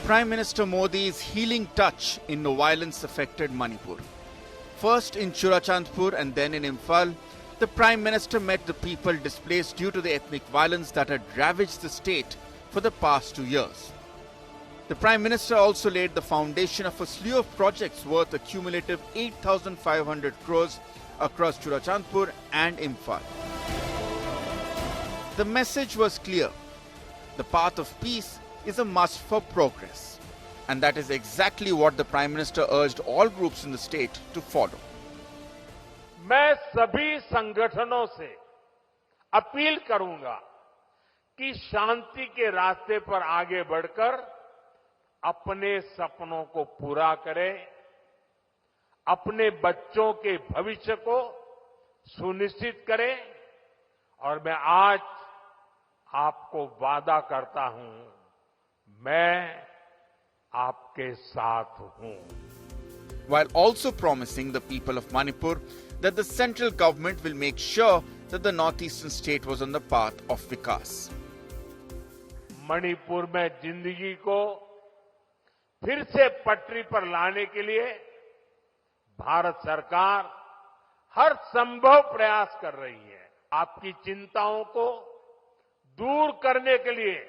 Prime Minister Modi's healing touch in the violence-affected Manipur. First in Churachandpur and then in Imphal, the Prime Minister met the people displaced due to the ethnic violence that had ravaged the state for the past 2 years. The Prime Minister also laid the foundation of a slew of projects worth a cumulative 8,500 crores across Churachandpur and Imphal. The message was clear. The path of peace is a must for progress. And that is exactly what the Prime Minister urged all groups in the state to follow. मैं सभी संगठनों से appeal करूंगा कि शांति के रास्ते पर आगे बढ़कर अपने सपनों को पूरा करें, अपने बच्चों के भविष्य को सुनिश्चित करें और मैं आज आपको वादा करता हूं, मैं आपके साथ हूं. While also promising the people of Manipur that the central government will make sure that the northeastern state was on the path of vikas. Manipur में जिंदगी को फिर से पटरी पर लाने के लिए भारत सरकार हर संभव प्रयास कर रही है. आपकी चिंताओं को दूर करने के लिए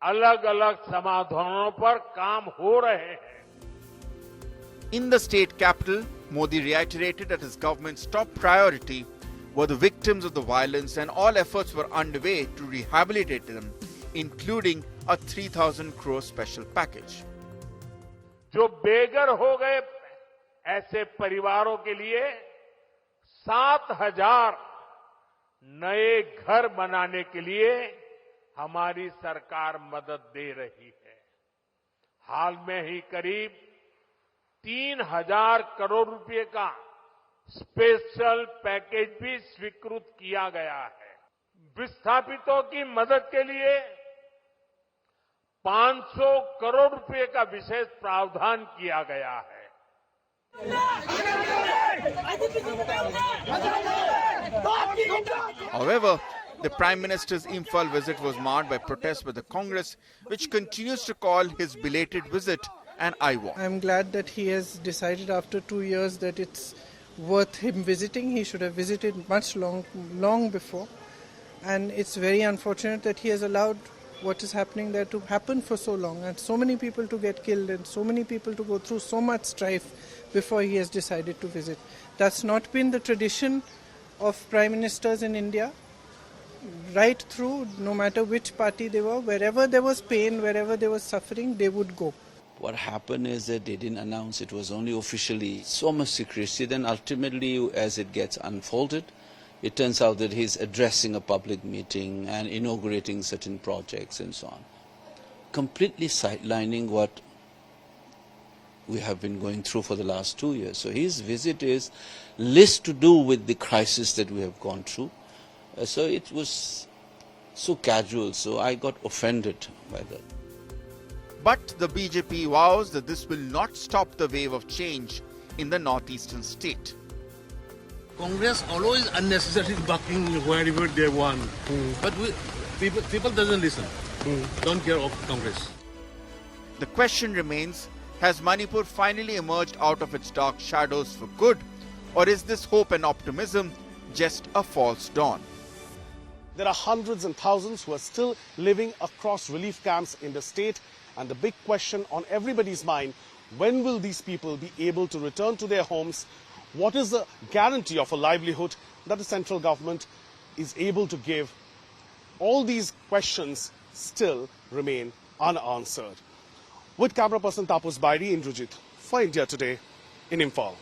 अलग-अलग समाधानों पर काम हो रहे हैं. In the state capital, Modi reiterated that his government's top priority were the victims of the violence and all efforts were underway to rehabilitate them, including a 3,000 crore special package. जो बेघर हो गए ऐसे परिवारों के लिए 7,000 नए घर बनाने के लिए हमारी सरकार मदद दे रही है. हाल में ही करीब 3,000 करोड़ रुपए का स्पेशल पैकेज भी स्वीकृत किया गया है. विस्थापितों की मदद के लिए 500 करोड़ रुपए का विशेष प्रावधान किया गया है. However, the Prime Minister's Imphal visit was marred by protests by the Congress, which continues to call his belated visit an eye walk. I'm glad that he has decided after 2 years that it's worth him visiting. He should have visited much long before. And it's very unfortunate that he has allowed what is happening there to happen for so long and so many people to get killed and so many people to go through so much strife before he has decided to visit. That's not been the tradition of prime ministers in India. Right through, no matter which party they were, wherever there was pain, wherever there was suffering, they would go. What happened is that they didn't announce, it was only officially so much secrecy. Then ultimately, as it gets unfolded, it turns out that he's addressing a public meeting and inaugurating certain projects and so on, completely sidelining what we have been going through for the last 2 years. So his visit is less to do with the crisis that we have gone through. So it was so casual, so I got offended by that. But the BJP vows that this will not stop the wave of change in the northeastern state. Congress always unnecessarily bucking wherever they want. But people doesn't listen. Don't care of Congress. The question remains, has Manipur finally emerged out of its dark shadows for good? Or is this hope and optimism just a false dawn? There are hundreds and thousands who are still living across relief camps in the state. And the big question on everybody's mind, when will these people be able to return to their homes? What is the guarantee of a livelihood that the central government is able to give? All these questions still remain unanswered. With camera person Tapas Bairi, Indrajit for India Today in Imphal.